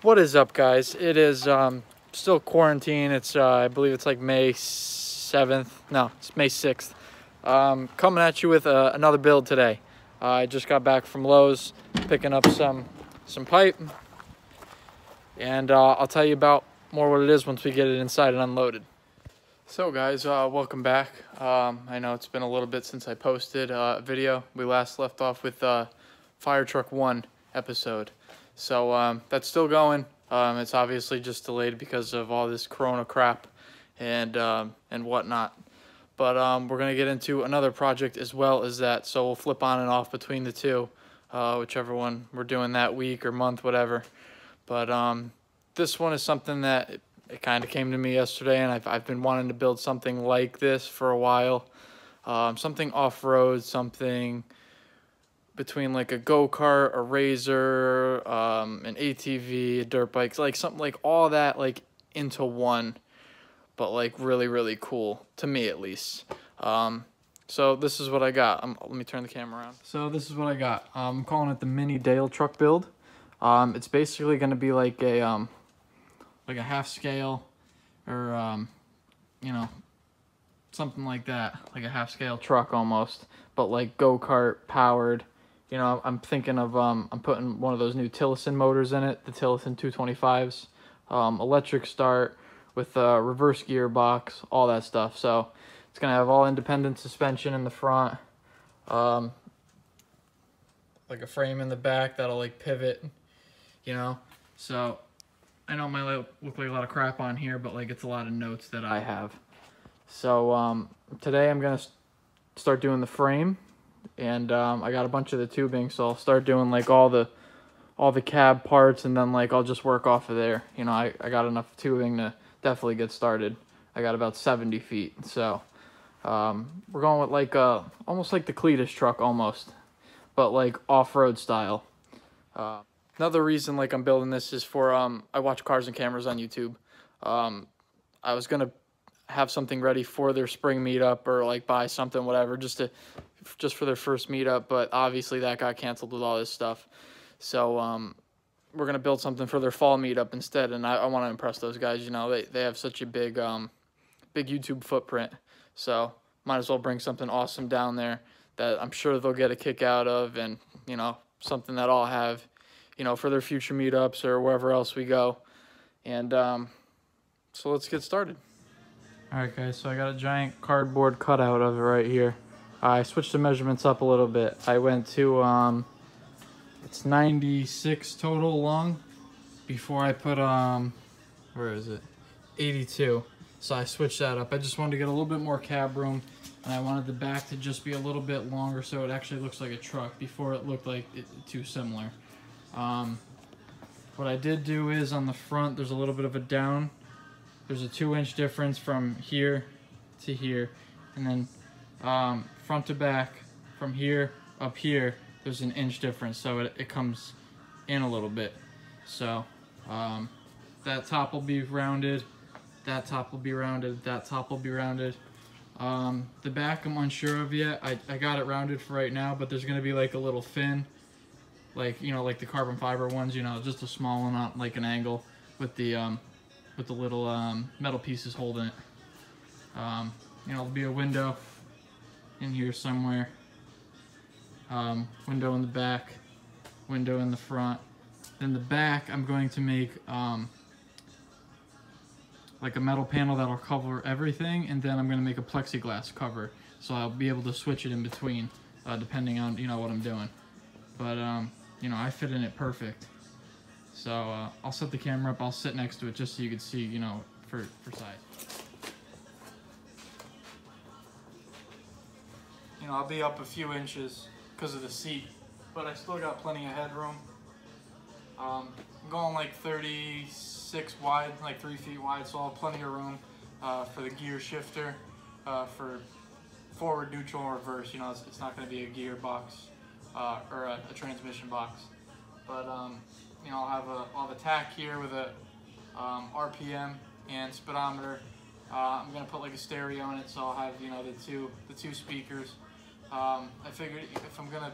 What is up, guys? It is still quarantine. It's I believe it's like May 7th. No, it's May 6th. Coming at you with another build today. I just got back from Lowe's, picking up some pipe, and I'll tell you about more what it is once we get it inside and unloaded. So guys, welcome back. I know it's been a little bit since I posted a video. We last left off with Fire Truck 1 episode. So that's still going. It's obviously just delayed because of all this Corona crap and whatnot. But we're gonna get into another project as well as that. So we'll flip on and off between the two, whichever one we're doing that week or month, whatever. But this one is something that it kind of came to me yesterday, and I've been wanting to build something like this for a while. Something off-road, something between like a go-kart, a RZR, an ATV, a dirt bike, like something like all that like into one, but like really, really cool, to me at least. So this is what I got. Let me turn the camera around. So this is what I got. I'm calling it the Mini Dale truck build. It's basically going to be like a half scale or, you know, something like that, like a half scale truck almost, but like go-kart powered. You know, I'm thinking of, I'm putting one of those new Tillotson motors in it, the Tillotson 225s, electric start with a reverse gearbox, all that stuff. So it's going to have all independent suspension in the front, like a frame in the back that'll like pivot, you know. So I know it might look like a lot of crap on here, but like it's a lot of notes that I have. So today I'm going to start doing the frame. And I got a bunch of the tubing, so I'll start doing like all the cab parts, and then like I'll just work off of there. You know, I got enough tubing to definitely get started. I got about 70 feet, so we're going with like almost like the Cletus truck almost, but like off-road style. Another reason like I'm building this is for I watch Cars and Cameras on YouTube. I was gonna have something ready for their spring meetup or like buy something, whatever, just for their first meetup, but obviously that got canceled with all this stuff. So we're gonna build something for their fall meetup instead, and I want to impress those guys. You know, they have such a big YouTube footprint, so might as well bring something awesome down there that I'm sure they'll get a kick out of, and you know, something that I'll have, you know, for their future meetups or wherever else we go. And so let's get started. Alright guys, so I got a giant cardboard cutout of it right here. I switched the measurements up a little bit. I went to, it's 96 total long. Before I put, where is it? 82. So I switched that up. I just wanted to get a little bit more cab room, and I wanted the back to just be a little bit longer so it actually looks like a truck before it looked like too similar. What I did do is on the front, there's a little bit of a down. There's a 2-inch difference from here to here, and then front to back from here up here, there's an inch difference, so it comes in a little bit. So that top will be rounded, that top will be rounded, that top will be rounded. The back I'm unsure of yet. I got it rounded for right now, but there's gonna be like a little fin, like, you know, like the carbon fiber ones, you know, just a small one on like an angle with the little metal pieces holding it. You know, there'll be a window in here somewhere. Window in the back, window in the front. Then the back, I'm going to make like a metal panel that'll cover everything, and then I'm going to make a plexiglass cover, so I'll be able to switch it in between, depending on, you know, what I'm doing. But you know, I fit in it perfect. So I'll set the camera up. I'll sit next to it just so you can see, you know, for size. You know, I'll be up a few inches because of the seat, but I still got plenty of headroom. I'm going like 36 wide, like 3 feet wide, so I'll have plenty of room for the gear shifter, for forward, neutral, and reverse. You know, it's not going to be a gear box or a transmission box. But you know, I'll have a tack here with a RPM and speedometer. I'm gonna put like a stereo in it, so I'll have, you know, the two speakers. I figured if I'm gonna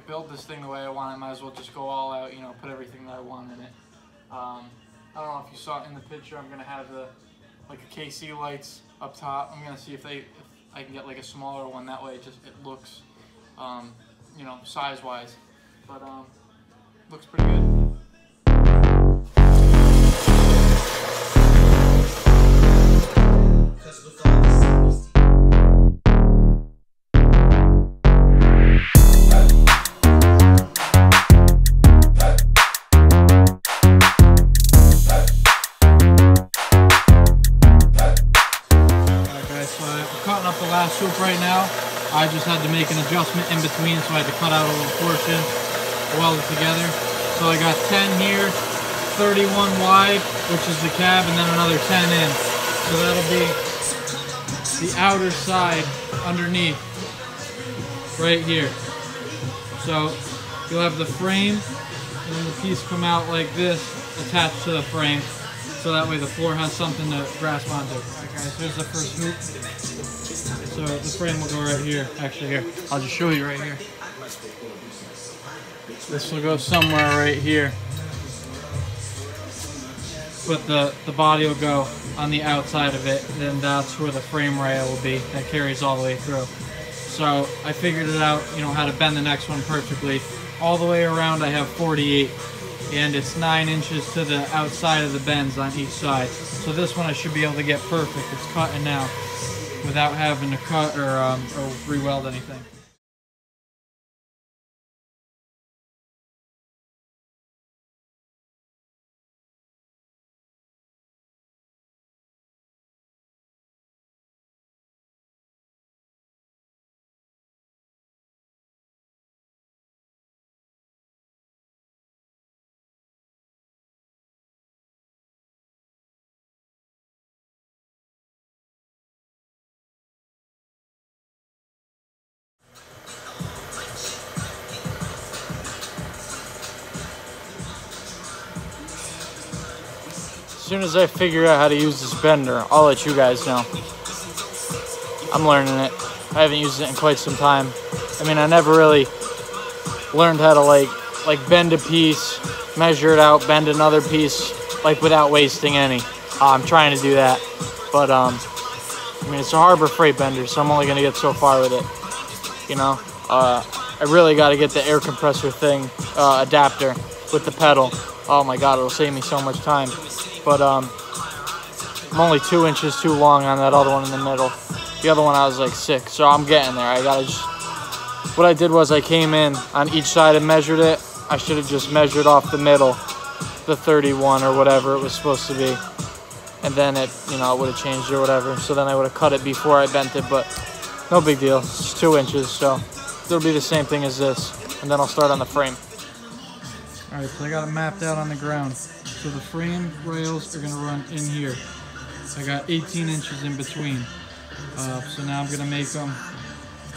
build this thing the way I want, I might as well just go all out. You know, put everything that I want in it. I don't know if you saw it in the picture. I'm gonna have like a KC lights up top. I'm gonna see if I can get like a smaller one. That way, it looks, you know, size-wise. But looks pretty good. Cutting up the last swoop right now. I just had to make an adjustment in between, so I had to cut out a little portion, weld it together. So I got 10 here, 31 wide, which is the cab, and then another 10 in. So that'll be the outer side underneath, right here. So you'll have the frame, and then the piece come out like this, attached to the frame. So that way the floor has something to grasp onto. Alright guys, here's the first swoop. So the frame will go right here. Actually here, I'll just show you right here. This will go somewhere right here. But the body will go on the outside of it, then that's where the frame rail will be. That carries all the way through. So I figured it out, you know, how to bend the next one perfectly. All the way around I have 48. And it's 9 inches to the outside of the bends on each side. So this one I should be able to get perfect. It's cutting now without having to cut or re-weld anything. As soon as I figure out how to use this bender, I'll let you guys know. I'm learning it. I haven't used it in quite some time. I mean, I never really learned how to like bend a piece, measure it out, bend another piece, like without wasting any. I'm trying to do that, but I mean, it's a Harbor Freight bender, so I'm only gonna get so far with it. You know, I really got to get the air compressor thing adapter with the pedal. Oh my God, it'll save me so much time. But I'm only 2 inches too long on that other one in the middle. The other one I was like 6, so I'm getting there. I gotta just, what I did was I came in on each side and measured it. I should have just measured off the middle, the 31 or whatever it was supposed to be. And then it, you know, it would have changed or whatever. So then I would have cut it before I bent it, but no big deal. It's 2 inches, so it'll be the same thing as this. And then I'll start on the frame. All right, so I got it mapped out on the ground. So the frame rails are gonna run in here. I got 18 inches in between. So now I'm gonna make them,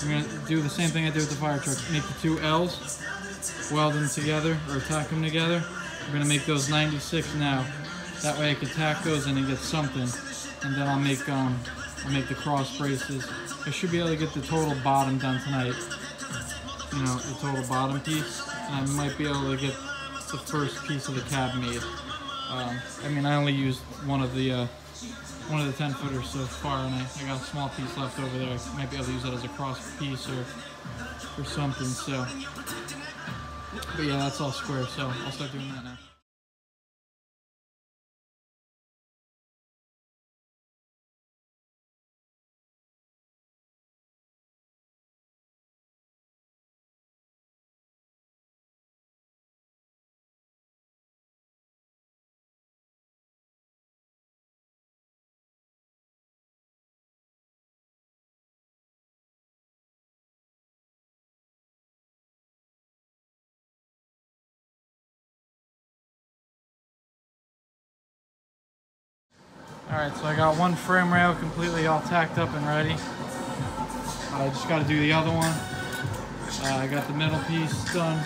I'm gonna do the same thing I did with the fire truck. Make the 2 L's, weld them together, or tack them together. I'm gonna make those 96 now. That way I can tack those in and get something. And then I'll make the cross braces. I should be able to get the total bottom done tonight. You know, the total bottom piece. And I might be able to get the first piece of the cab made. I mean, I only used one of the 10-footers so far, and I got a small piece left over there. I might be able to use that as a cross piece or something. So, but yeah, that's all square. So I'll start doing that now. Alright, so I got one frame rail completely all tacked up and ready. I just got to do the other one. I got the middle piece done.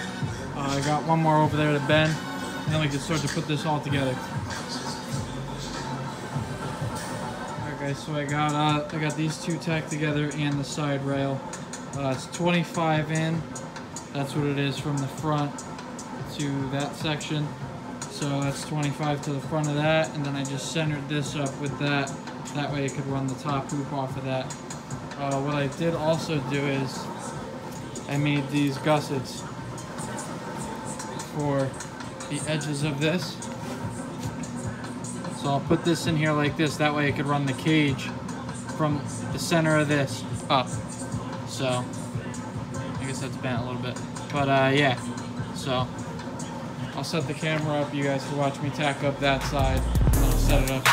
I got one more over there to bend, and then we can start to put this all together. Alright guys, so I got these two tacked together and the side rail. It's 25 in. That's what it is from the front to that section. So that's 25 to the front of that, and then I just centered this up with that. That way it could run the top hoop off of that. What I did also do is I made these gussets for the edges of this. So I'll put this in here like this. That way it could run the cage from the center of this up. So I guess that's bent a little bit. But yeah, so I'll set the camera up, you guys can watch me tack up that side, and then I'll set it up.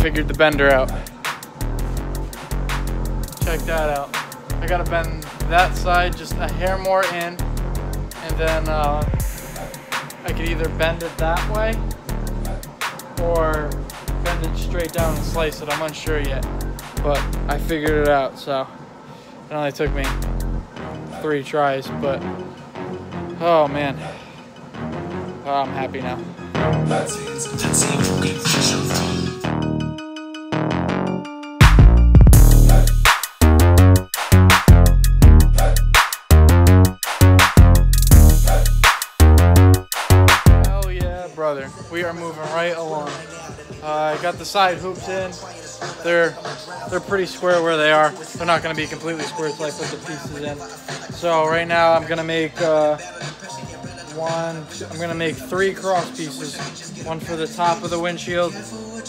Figured the bender out. Check that out. I gotta bend that side just a hair more in, and then I could either bend it that way or bend it straight down and slice it. I'm unsure yet, but I figured it out. So it only took me 3 tries, but oh man, I'm happy now. Brother, we are moving right along. I got the side hoops in. They're pretty square where they are. They're not going to be completely square until I put the pieces in. So right now I'm going to make I'm going to make 3 cross pieces. One for the top of the windshield,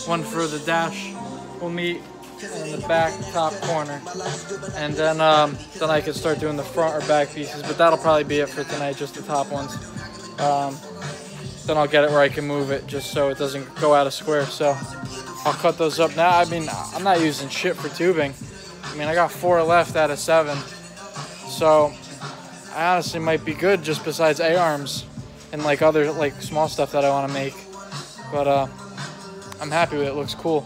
one for the dash will meet in the back top corner, and then I can start doing the front or back pieces. But that'll probably be it for tonight, just the top ones. Then I'll get it where I can move it just so it doesn't go out of square. So I'll cut those up now. I mean, I'm not using shit for tubing. I mean, I got 4 left out of 7. So I honestly might be good just besides A-arms and like other like small stuff that I want to make. But I'm happy with it. It looks cool.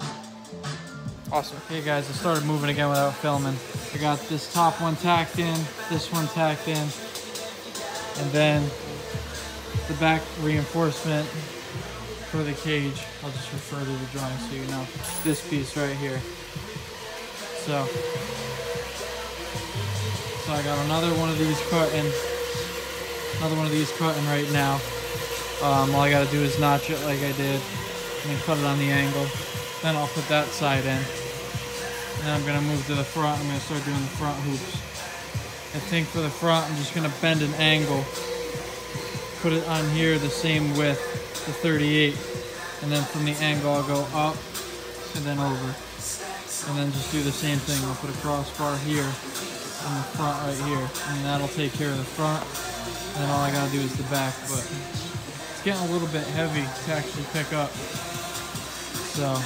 Awesome. Hey guys, I started moving again without filming. I got this top one tacked in, this one tacked in, and then the back reinforcement for the cage. I'll just refer to the drawing so you know. This piece right here. So I got another one of these cutting right now. All I gotta do is notch it like I did and then cut it on the angle. Then I'll put that side in. And then I'm gonna move to the front. I'm gonna start doing the front hoops. I think for the front, I'm just gonna bend an angle. Put it on here the same width, the 38, and then from the angle I'll go up and then over, and then just do the same thing. I'll put a crossbar here on the front right here, and that'll take care of the front, and then all I gotta do is the back. But it's getting a little bit heavy to actually pick up, so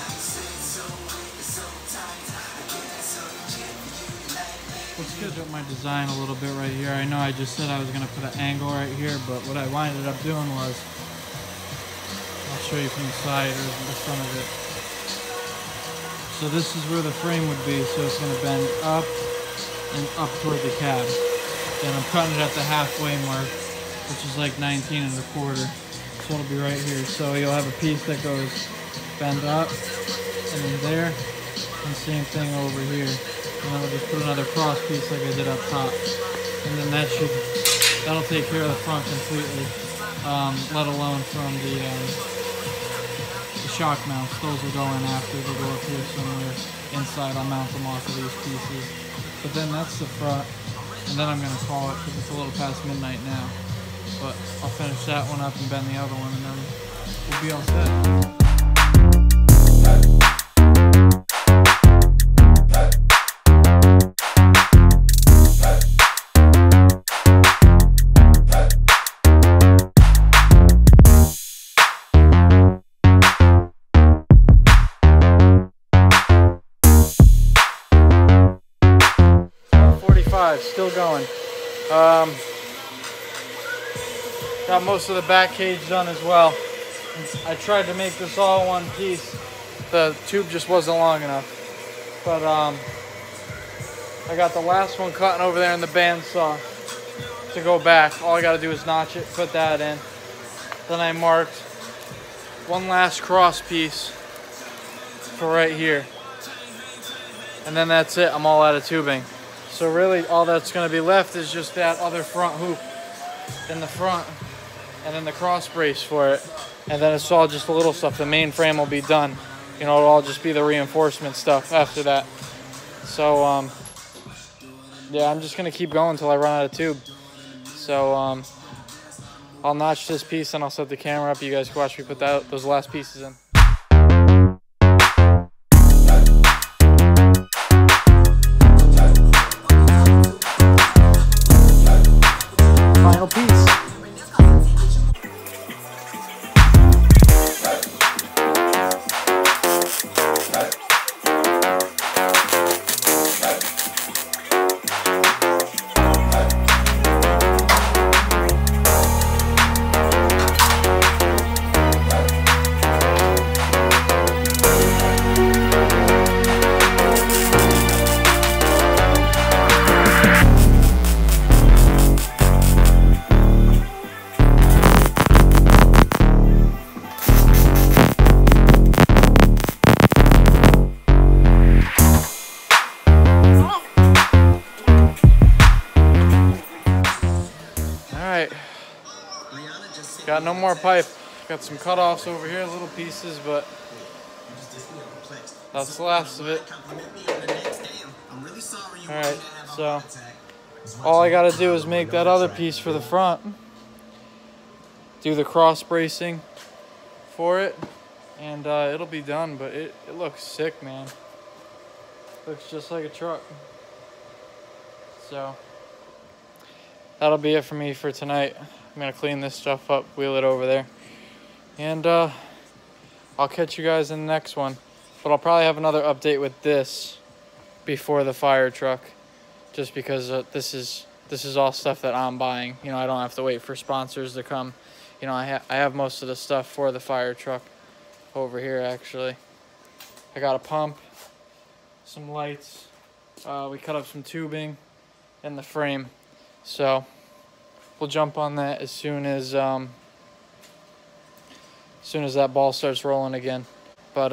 let's sketch up my design a little bit right here. I know I just said I was going to put an angle right here, but what I ended up doing was, I'll show you from the side or the front of it. So this is where the frame would be, so it's going to bend up and up toward the cab. Then I'm cutting it at the halfway mark, which is like 19 1/4. So it'll be right here. So you'll have a piece that goes bend up and then there, and same thing over here. And then I'll just put another cross piece like I did up top. And then that'll take care of the front completely, let alone from the shock mounts. Those will go in after. They'll go up here somewhere inside. I'll mount them off of these pieces. But then that's the front. And then I'm going to call it because it's a little past midnight now. But I'll finish that one up and bend the other one, and then we'll be all set. 45, still going. Got most of the back cage done as well. I tried to make this all one piece. The tube just wasn't long enough. But I got the last one cutting over there in the bandsaw to go back. All I gotta do is notch it, put that in. Then I marked one last cross piece for right here. And then that's it, I'm all out of tubing. So really all that's gonna be left is just that other front hoop in the front, and then the cross brace for it. And then it's all just the little stuff. The main frame will be done. You know, it'll all just be the reinforcement stuff after that. So, yeah, I'm just gonna keep going until I run out of tube. So, I'll notch this piece and I'll set the camera up. You guys can watch me put those last pieces in. Final piece. Got no more pipe. Got some cutoffs over here, little pieces, but that's the last of it. Alright, so all I gotta do is make that other piece for the front. Do the cross bracing for it, and it'll be done, but it looks sick, man. Looks just like a truck. So that'll be it for me for tonight. I'm gonna clean this stuff up, wheel it over there, and I'll catch you guys in the next one. But I'll probably have another update with this before the fire truck, just because this is all stuff that I'm buying. You know, I don't have to wait for sponsors to come. You know, I have most of the stuff for the fire truck over here. Actually, I got a pump, some lights. We cut up some tubing and the frame, so we'll jump on that as soon as that ball starts rolling again. But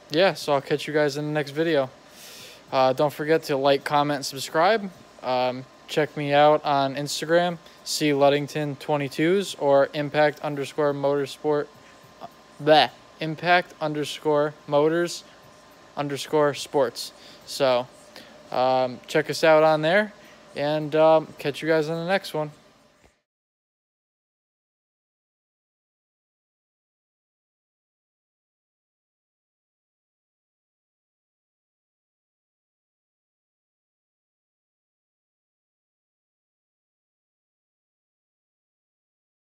yeah, so I'll catch you guys in the next video. Don't forget to like, comment, and subscribe. Check me out on Instagram, C Luddington 22s, or impact_motorsport. Impact_motors_sports. So check us out on there. And catch you guys on the next one.